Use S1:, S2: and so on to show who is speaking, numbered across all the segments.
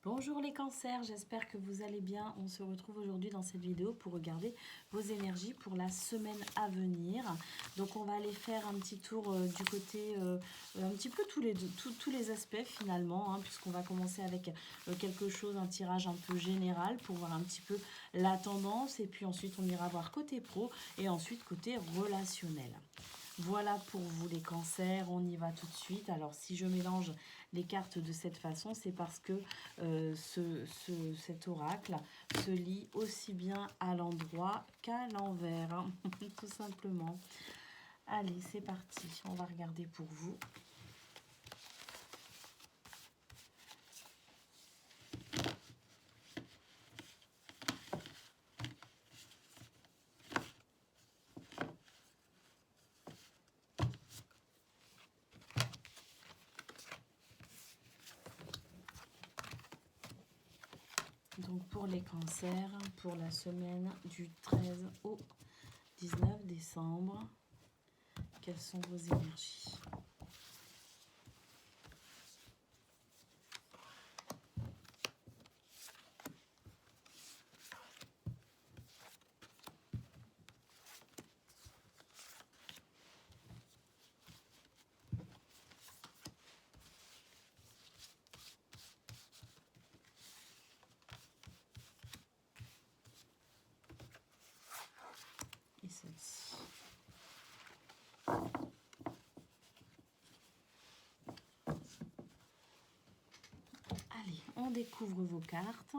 S1: Bonjour les cancers, j'espère que vous allez bien. On se retrouve aujourd'hui dans cette vidéo pour regarder vos énergies pour la semaine à venir. Donc on va aller faire un petit tour du côté, un petit peu tous les aspects finalement, hein, puisqu'on va commencer avec quelque chose, un tirage un peu général pour voir un petit peu la tendance. Et puis ensuite on ira voir côté pro et ensuite côté relationnel. Voilà pour vous les cancers, on y va tout de suite. Alors si je mélange les cartes de cette façon, c'est parce que cet oracle se lit aussi bien à l'endroit qu'à l'envers, hein, tout simplement. Allez, c'est parti, on va regarder pour vous. Donc pour les cancers, pour la semaine du 13 au 19 décembre, quelles sont vos énergies ? Et celle-ci. Allez, on découvre vos cartes.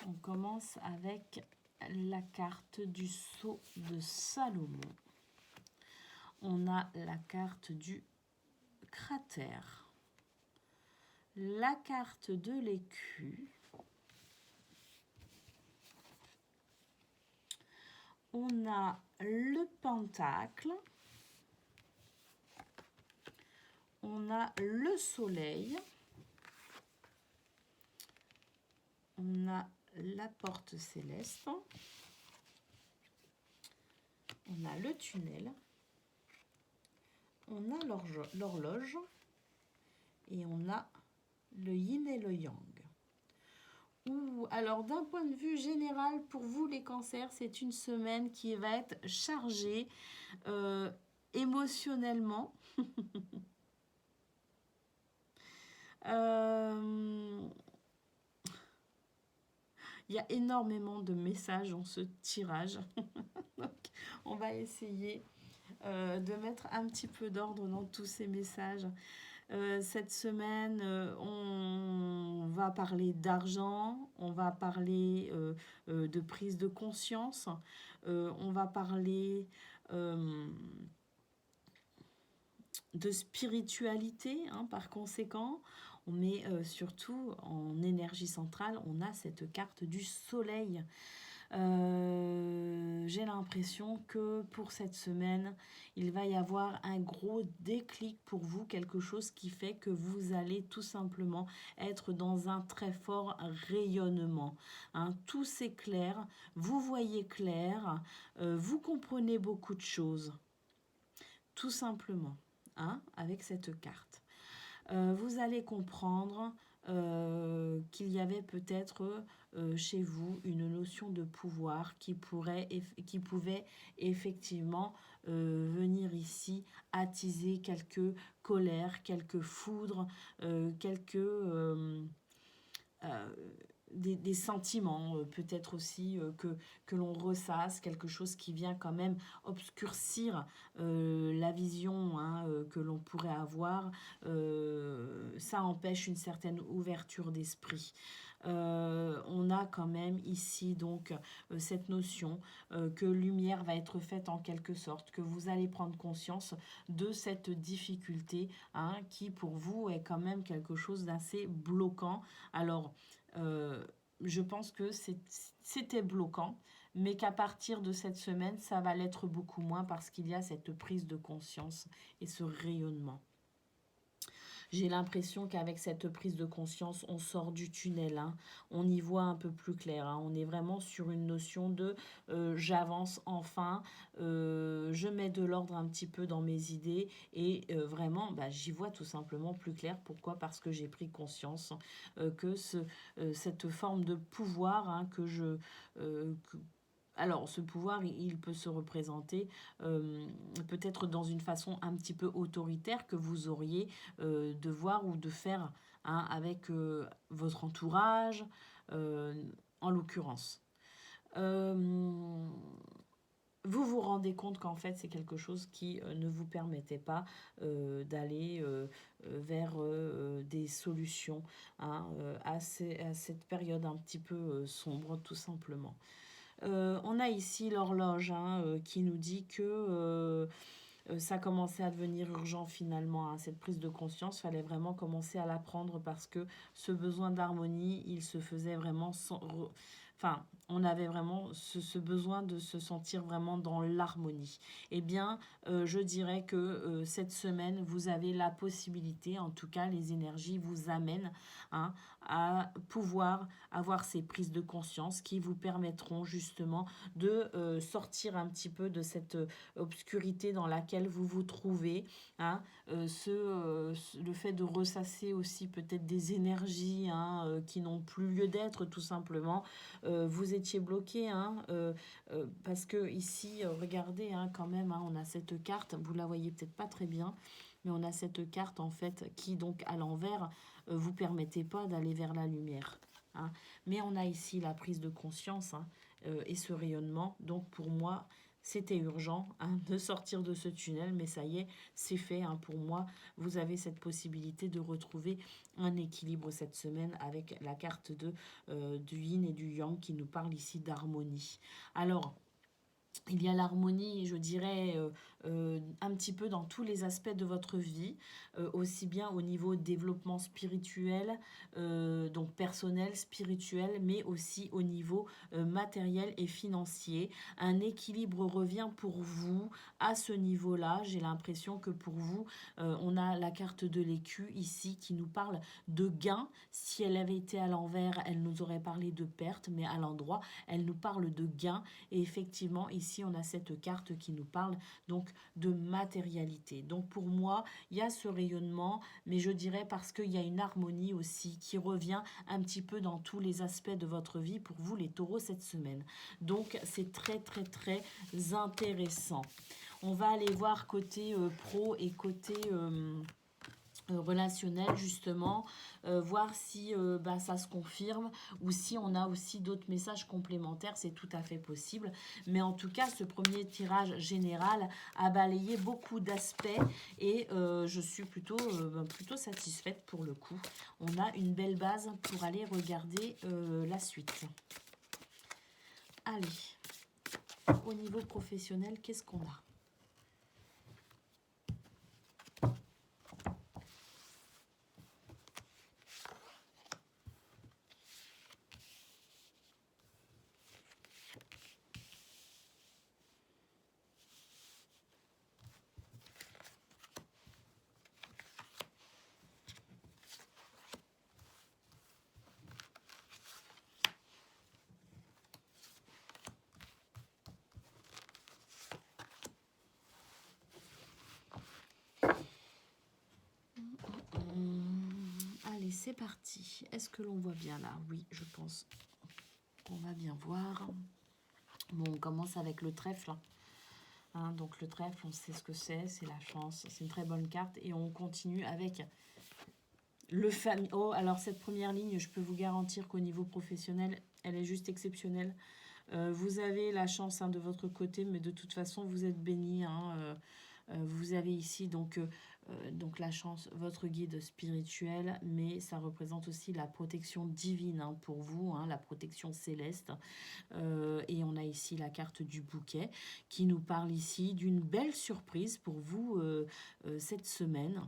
S1: On commence avec la carte du sceau de Salomon. On a la carte du cratère. La carte de l'écu. On a le pentacle. On a le soleil. On a la porte céleste. On a le tunnel. On a l'horloge. Et on a le yin et le yang. Alors d'un point de vue général, pour vous les cancers, c'est une semaine qui va être chargée émotionnellement. Il y a énormément de messages dans ce tirage. Donc, on va essayer de mettre un petit peu d'ordre dans tous ces messages. Cette semaine, on va parler d'argent, on va parler de prise de conscience, on va parler de spiritualité, hein, par conséquent. Mais surtout, en énergie centrale, on a cette carte du soleil. J'ai l'impression que pour cette semaine, il va y avoir un gros déclic pour vous, quelque chose qui fait que vous allez tout simplement être dans un très fort rayonnement. Hein, tout s'éclaire, vous voyez clair, vous comprenez beaucoup de choses, tout simplement, hein, avec cette carte. Vous allez comprendre qu'il y avait peut-être chez vous une notion de pouvoir qui pouvait effectivement venir ici attiser quelques colères, quelques foudres, des sentiments, peut-être aussi que l'on ressasse, quelque chose qui vient quand même obscurcir la vision, hein, que l'on pourrait avoir. Ça empêche une certaine ouverture d'esprit. On a quand même ici donc cette notion que lumière va être faite en quelque sorte, que vous allez prendre conscience de cette difficulté, hein, qui pour vous est quand même quelque chose d'assez bloquant. Alors, je pense que c'était bloquant, mais qu'à partir de cette semaine, ça va l'être beaucoup moins parce qu'il y a cette prise de conscience et ce rayonnement. J'ai l'impression qu'avec cette prise de conscience, on sort du tunnel, hein. On y voit un peu plus clair, hein. On est vraiment sur une notion de j'avance enfin, je mets de l'ordre un petit peu dans mes idées et vraiment, bah, j'y vois tout simplement plus clair. Pourquoi? Parce que j'ai pris conscience que cette forme de pouvoir, hein, alors, ce pouvoir, il peut se représenter peut-être dans une façon un petit peu autoritaire que vous auriez de voir ou de faire, hein, avec votre entourage, euh, en l'occurrence. Euh, vous vous rendez compte qu'en fait, c'est quelque chose qui ne vous permettait pas d'aller vers des solutions, hein, à cette période un petit peu sombre, tout simplement. On a ici l'horloge, hein, qui nous dit que ça commençait à devenir urgent finalement, hein, cette prise de conscience. Il fallait vraiment commencer à la prendre parce que ce besoin d'harmonie, il se faisait vraiment enfin, on avait vraiment ce besoin de se sentir vraiment dans l'harmonie. Eh bien, je dirais que cette semaine, vous avez la possibilité, en tout cas, les énergies vous amènent, hein, à pouvoir avoir ces prises de conscience qui vous permettront justement de sortir un petit peu de cette obscurité dans laquelle vous vous trouvez, hein, le fait de ressasser aussi peut-être des énergies, hein, qui n'ont plus lieu d'être tout simplement. Vous étiez bloqué, hein, parce que ici, regardez, hein, quand même, hein, on a cette carte, vous la voyez peut-être pas très bien, mais on a cette carte en fait qui donc à l'envers vous permettait pas d'aller vers la lumière, hein. Mais on a ici la prise de conscience, hein, et ce rayonnement. Donc pour moi, c'était urgent, hein, de sortir de ce tunnel, mais ça y est, c'est fait, hein, pour moi. Vous avez cette possibilité de retrouver un équilibre cette semaine avec la carte du yin et du yang qui nous parle ici d'harmonie. Alors, il y a l'harmonie, je dirais, un petit peu dans tous les aspects de votre vie, aussi bien au niveau développement spirituel, donc personnel, spirituel, mais aussi au niveau matériel et financier. Un équilibre revient pour vous à ce niveau-là. J'ai l'impression que pour vous, on a la carte de l'écu ici qui nous parle de gain. Si elle avait été à l'envers, elle nous aurait parlé de perte, mais à l'endroit, elle nous parle de gain. Et effectivement, ici, on a cette carte qui nous parle donc de matérialité. Donc pour moi, il y a ce rayonnement, mais je dirais parce qu'il y a une harmonie aussi qui revient un petit peu dans tous les aspects de votre vie pour vous les taureaux cette semaine. Donc c'est très très très intéressant. On va aller voir côté pro et côté relationnel justement, voir si bah, ça se confirme ou si on a aussi d'autres messages complémentaires, c'est tout à fait possible. Mais en tout cas, ce premier tirage général a balayé beaucoup d'aspects et je suis plutôt satisfaite pour le coup. On a une belle base pour aller regarder la suite. Allez, au niveau professionnel, qu'est-ce qu'on a ? Allez, c'est parti. Est-ce que l'on voit bien là? Oui, je pense qu'on va bien voir. Bon, on commence avec le trèfle. Hein, donc le trèfle, on sait ce que c'est la chance. C'est une très bonne carte. Et on continue avec le famille. Oh, alors cette première ligne, je peux vous garantir qu'au niveau professionnel, elle est juste exceptionnelle. Vous avez la chance, hein, de votre côté, mais de toute façon, vous êtes béni, hein, vous avez ici donc la chance, votre guide spirituel, mais ça représente aussi la protection divine, hein, pour vous, hein, la protection céleste. Et on a ici la carte du bouquet qui nous parle ici d'une belle surprise pour vous cette semaine.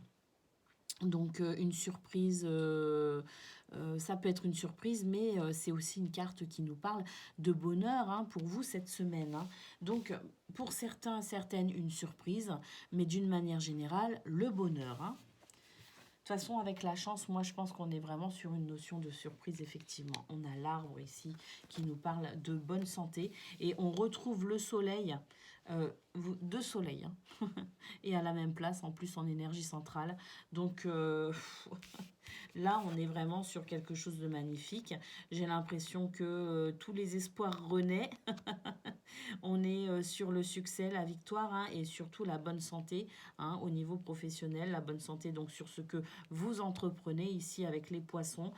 S1: Donc une surprise, ça peut être une surprise, mais c'est aussi une carte qui nous parle de bonheur, hein, pour vous cette semaine, hein. Donc pour certains, certaines, une surprise, mais d'une manière générale, le bonheur, hein. toute façon, avec la chance, moi, je pense qu'on est vraiment sur une notion de surprise, effectivement. On a l'arbre ici qui nous parle de bonne santé. Et on retrouve le soleil, deux soleils, hein, et à la même place, en plus en énergie centrale. Donc, là, on est vraiment sur quelque chose de magnifique. J'ai l'impression que tous les espoirs renaissent. On est sur le succès, la victoire, hein, et surtout la bonne santé, hein, au niveau professionnel. La bonne santé, donc sur ce que vous entreprenez ici avec les poissons,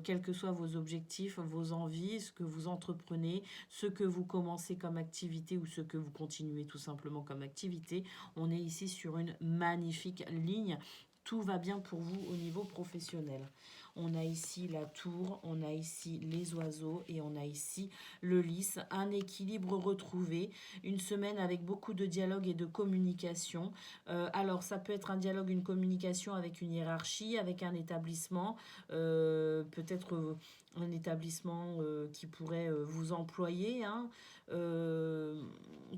S1: quels que soient vos objectifs, vos envies, ce que vous entreprenez, ce que vous commencez comme activité ou ce que vous continuez tout simplement comme activité. On est ici sur une magnifique ligne. Tout va bien pour vous au niveau professionnel. On a ici la tour, on a ici les oiseaux et on a ici le lys. Un équilibre retrouvé, une semaine avec beaucoup de dialogue et de communication. Alors ça peut être un dialogue, une communication avec une hiérarchie, avec un établissement, peut-être un établissement qui pourrait vous employer, hein.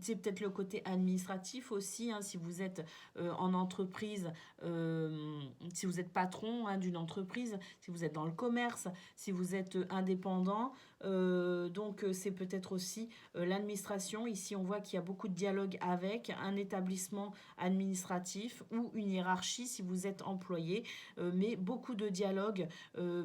S1: C'est peut-être le côté administratif aussi, hein, si vous êtes en entreprise, si vous êtes patron, hein, d'une entreprise, si vous êtes dans le commerce, si vous êtes indépendant. Donc c'est peut-être aussi l'administration. Ici on voit qu'il y a beaucoup de dialogue avec un établissement administratif ou une hiérarchie si vous êtes employé, mais beaucoup de dialogue,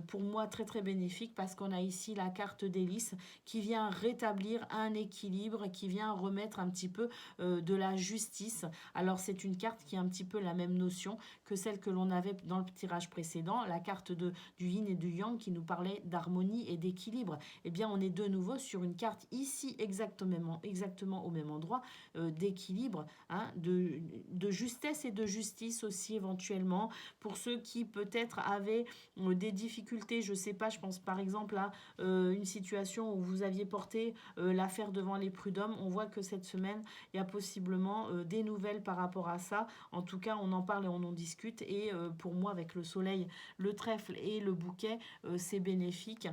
S1: pour moi très très bénéfique, parce qu'on a ici la carte des lys qui vient rétablir un équilibre, qui vient remettre un petit peu de la justice. Alors c'est une carte qui a un petit peu la même notion que celle que l'on avait dans le tirage précédent, la carte du yin et du yang qui nous parlait d'harmonie et d'équilibre. Eh bien on est de nouveau sur une carte ici exactement au même endroit, d'équilibre, hein, de justesse et de justice aussi éventuellement, pour ceux qui peut-être avaient des difficultés, je sais pas, je pense par exemple à une situation où vous aviez porté l'affaire devant les prud'hommes. On voit que cette semaine, il y a possiblement des nouvelles par rapport à ça. En tout cas, on en parle et on en discute. Et pour moi, avec le soleil, le trèfle et le bouquet, c'est bénéfique.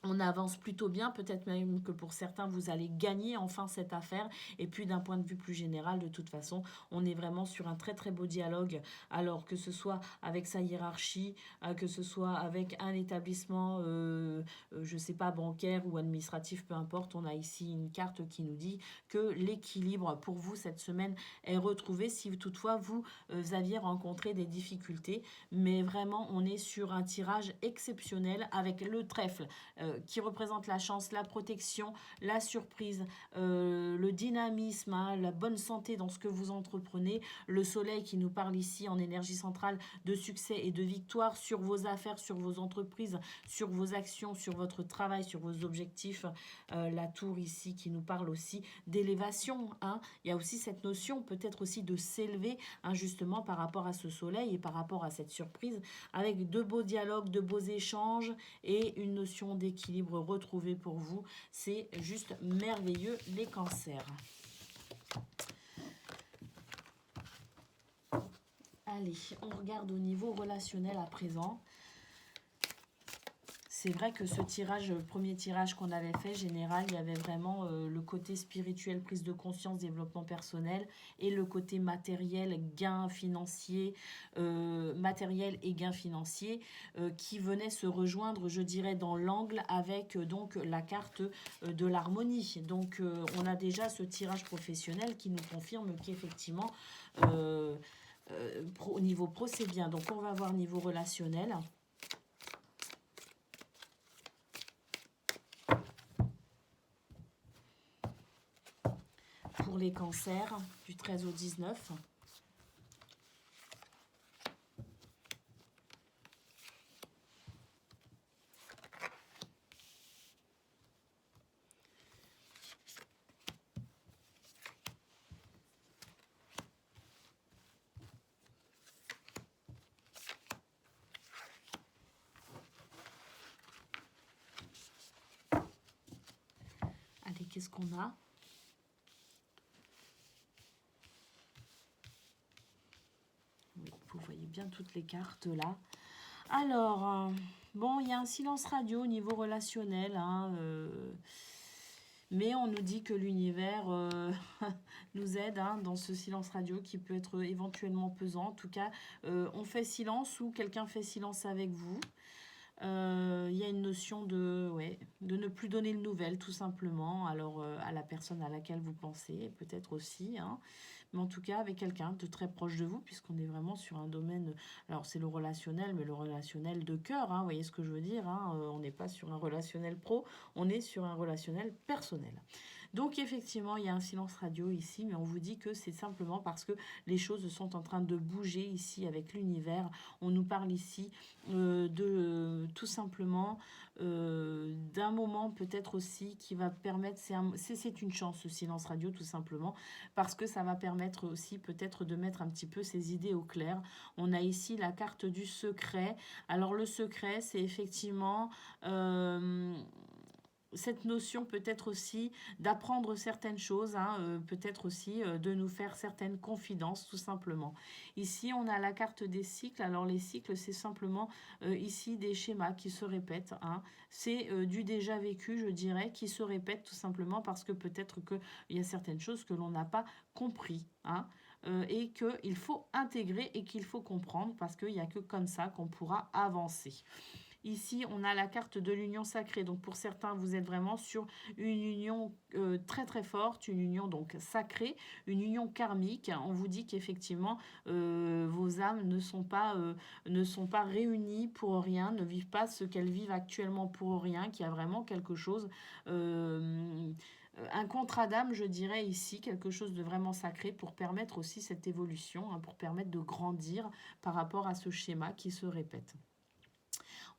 S1: On avance plutôt bien, peut-être même que pour certains, vous allez gagner enfin cette affaire. Et puis d'un point de vue plus général, de toute façon, on est vraiment sur un très très beau dialogue. Alors que ce soit avec sa hiérarchie, que ce soit avec un établissement, je sais pas, bancaire ou administratif, peu importe, on a ici une carte qui nous dit que l'équilibre pour vous cette semaine est retrouvé, si toutefois vous aviez rencontré des difficultés. Mais vraiment, on est sur un tirage exceptionnel avec le trèfle, qui représente la chance, la protection, la surprise, le dynamisme, hein, la bonne santé dans ce que vous entreprenez, le soleil qui nous parle ici en énergie centrale de succès et de victoire sur vos affaires, sur vos entreprises, sur vos actions, sur votre travail, sur vos objectifs, la tour ici qui nous parle aussi d'élévation, hein. Il y a aussi cette notion peut-être aussi de s'élever, hein, justement par rapport à ce soleil et par rapport à cette surprise, avec de beaux dialogues, de beaux échanges et une notion d'équilibre retrouvé pour vous. C'est juste merveilleux, les cancers. Allez, on regarde au niveau relationnel à présent. C'est vrai que ce tirage, le premier tirage qu'on avait fait, général, il y avait vraiment le côté spirituel, prise de conscience, développement personnel, et le côté matériel, gain financier, matériel et gain financier, qui venaient se rejoindre, je dirais, dans l'angle avec donc la carte de l'harmonie. Donc on a déjà ce tirage professionnel qui nous confirme qu'effectivement, au niveau pro, c'est bien. Donc on va voir niveau relationnel. Pour les cancers, du 13 au 19. Allez, qu'est-ce qu'on a ? Oui, vous voyez bien toutes les cartes là. Alors, bon, il y a un silence radio au niveau relationnel, hein, Mais on nous dit que l'univers nous aide dans ce silence radio qui peut être éventuellement pesant. En tout cas, on fait silence ou quelqu'un fait silence avec vous. Il y a une notion de ne plus donner de nouvelles, tout simplement, alors à la personne à laquelle vous pensez, peut-être aussi, hein. Mais en tout cas, avec quelqu'un de très proche de vous, puisqu'on est vraiment sur un domaine, alors c'est le relationnel, mais le relationnel de cœur, hein, vous voyez ce que je veux dire, hein, on n'est pas sur un relationnel pro, on est sur un relationnel personnel. Donc effectivement, il y a un silence radio ici, mais on vous dit que c'est simplement parce que les choses sont en train de bouger ici avec l'univers. On nous parle ici tout simplement d'un moment peut-être aussi qui va permettre, c'est une chance ce silence radio tout simplement, parce que ça va permettre aussi peut-être de mettre un petit peu ses idées au clair. On a ici la carte du secret. Alors le secret, c'est effectivement cette notion peut-être aussi d'apprendre certaines choses, hein, peut-être aussi de nous faire certaines confidences tout simplement. Ici on a la carte des cycles. Alors les cycles c'est simplement ici des schémas qui se répètent, hein. C'est du déjà vécu je dirais qui se répète tout simplement parce que peut-être qu'il y a certaines choses que l'on n'a pas compris, hein. Et qu'il faut intégrer et qu'il faut comprendre parce qu'il n'y a que comme ça qu'on pourra avancer. Ici, on a la carte de l'union sacrée. Donc, pour certains, vous êtes vraiment sur une union très très forte, une union donc sacrée, une union karmique. On vous dit qu'effectivement, vos âmes ne sont pas réunies pour rien, ne vivent pas ce qu'elles vivent actuellement pour rien, qu'il y a vraiment quelque chose... un contrat d'âme, je dirais ici, quelque chose de vraiment sacré pour permettre aussi cette évolution, hein, pour permettre de grandir par rapport à ce schéma qui se répète.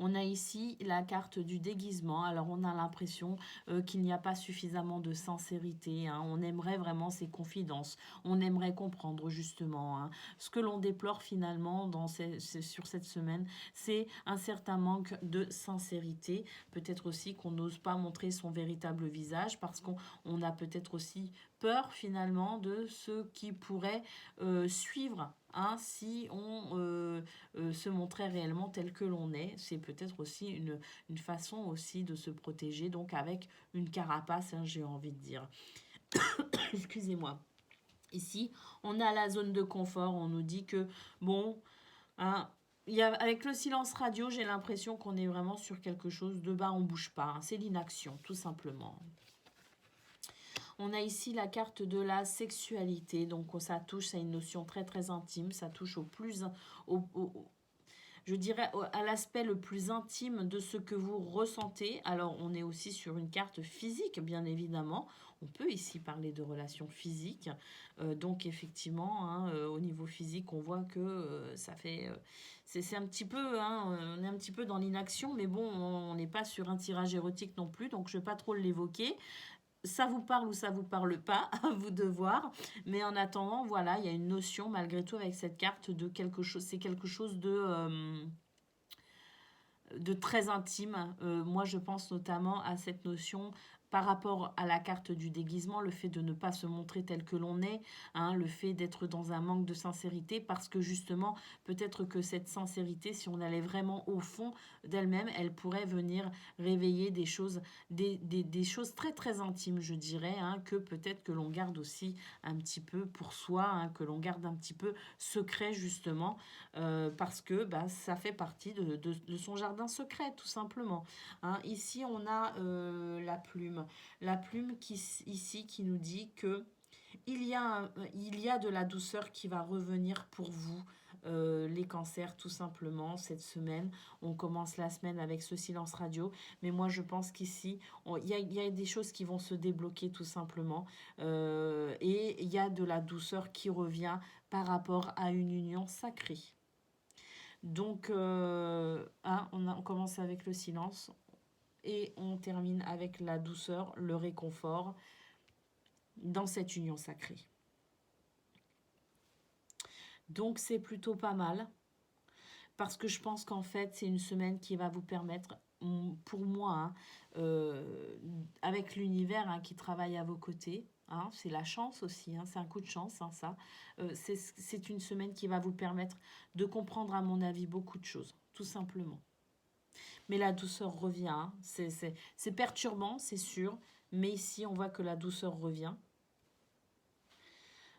S1: On a ici la carte du déguisement. Alors on a l'impression qu'il n'y a pas suffisamment de sincérité, hein. On aimerait vraiment ces confidences. On aimerait comprendre justement, hein. Ce que l'on déplore finalement sur cette semaine, c'est un certain manque de sincérité. Peut-être aussi qu'on n'ose pas montrer son véritable visage parce qu'on a peut-être aussi peur finalement de ce qui pourrait suivre, hein, si on se montrait réellement tel que l'on est. C'est peut-être aussi une façon aussi de se protéger, donc avec une carapace, hein, j'ai envie de dire. Excusez-moi. Ici, on a la zone de confort, on nous dit que, bon, hein, avec le silence radio, j'ai l'impression qu'on est vraiment sur quelque chose de bas, on bouge pas, hein. C'est l'inaction, tout simplement. On a ici la carte de la sexualité, donc ça touche à une notion très très intime, ça touche je dirais à l'aspect le plus intime de ce que vous ressentez. Alors on est aussi sur une carte physique bien évidemment, on peut ici parler de relations physiques, donc effectivement hein, au niveau physique on voit que ça fait... c'est un petit peu, hein, on est un petit peu dans l'inaction, mais bon, on n'est pas sur un tirage érotique non plus, donc je ne vais pas trop l'évoquer. Ça vous parle ou ça vous parle pas, à vous de voir. Mais en attendant, voilà, il y a une notion malgré tout avec cette carte de quelque chose. C'est quelque chose de très intime. Moi, je pense notamment à cette notion par rapport à la carte du déguisement, le fait de ne pas se montrer tel que l'on est, hein, le fait d'être dans un manque de sincérité, parce que justement, peut-être que cette sincérité, si on allait vraiment au fond d'elle-même, elle pourrait venir réveiller des choses, des choses très très intimes, je dirais, hein, que peut-être que l'on garde aussi un petit peu pour soi, hein, que l'on garde un petit peu secret justement, parce que bah, ça fait partie de son jardin secret, tout simplement. Hein. Ici, on a la plume. La plume ici qui nous dit que il y a de la douceur qui va revenir pour vous. Les cancers tout simplement cette semaine, on commence la semaine avec ce silence radio, mais moi je pense qu'ici il y a des choses qui vont se débloquer tout simplement, et il y a de la douceur qui revient par rapport à une union sacrée. Donc, on commence avec le silence et on termine avec la douceur, le réconfort dans cette union sacrée. Donc, c'est plutôt pas mal parce que je pense qu'en fait, c'est une semaine qui va vous permettre, pour moi, hein, avec l'univers hein, qui travaille à vos côtés, hein, c'est la chance aussi, hein, c'est un coup de chance, hein, ça. C'est une semaine qui va vous permettre de comprendre, à mon avis, beaucoup de choses, tout simplement. Mais la douceur revient, hein, c'est perturbant, c'est sûr, Mais ici, on voit que la douceur revient.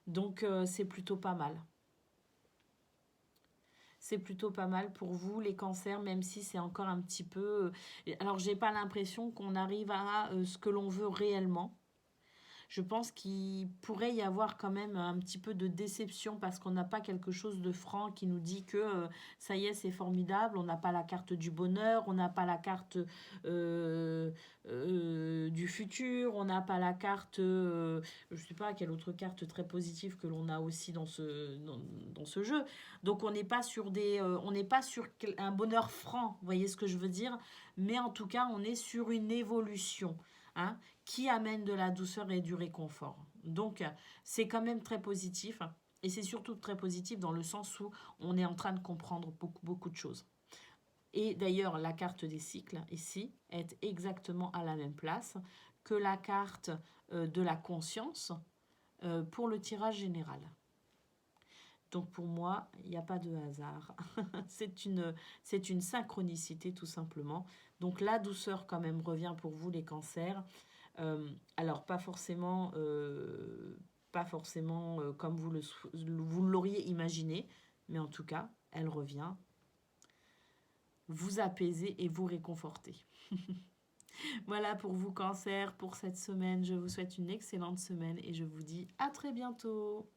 S1: Donc, c'est plutôt pas mal. C'est plutôt pas mal pour vous, les cancers, même si c'est encore un petit peu... Alors, j'ai pas l'impression qu'on arrive à ce que l'on veut réellement. Je pense qu'il pourrait y avoir quand même un petit peu de déception parce qu'on n'a pas quelque chose de franc qui nous dit que ça y est, c'est formidable. On n'a pas la carte du bonheur, on n'a pas la carte du futur, on n'a pas la carte, je ne sais pas quelle autre carte très positive que l'on a aussi dans ce jeu. Donc on n'est pas sur on n'est pas sur un bonheur franc, vous voyez ce que je veux dire? Mais en tout cas, on est sur une évolution. Hein, qui amène de la douceur et du réconfort. Donc, c'est quand même très positif. Et c'est surtout très positif dans le sens où on est en train de comprendre beaucoup, beaucoup de choses. Et d'ailleurs, la carte des cycles, ici, est exactement à la même place que la carte de la conscience pour le tirage général. Donc pour moi, il n'y a pas de hasard. c'est une synchronicité tout simplement. Donc la douceur quand même revient pour vous les cancers. Alors pas forcément comme vous l'auriez imaginé, mais en tout cas, elle revient vous apaiser et vous réconforter. Voilà pour vous cancer pour cette semaine. Je vous souhaite une excellente semaine et je vous dis à très bientôt.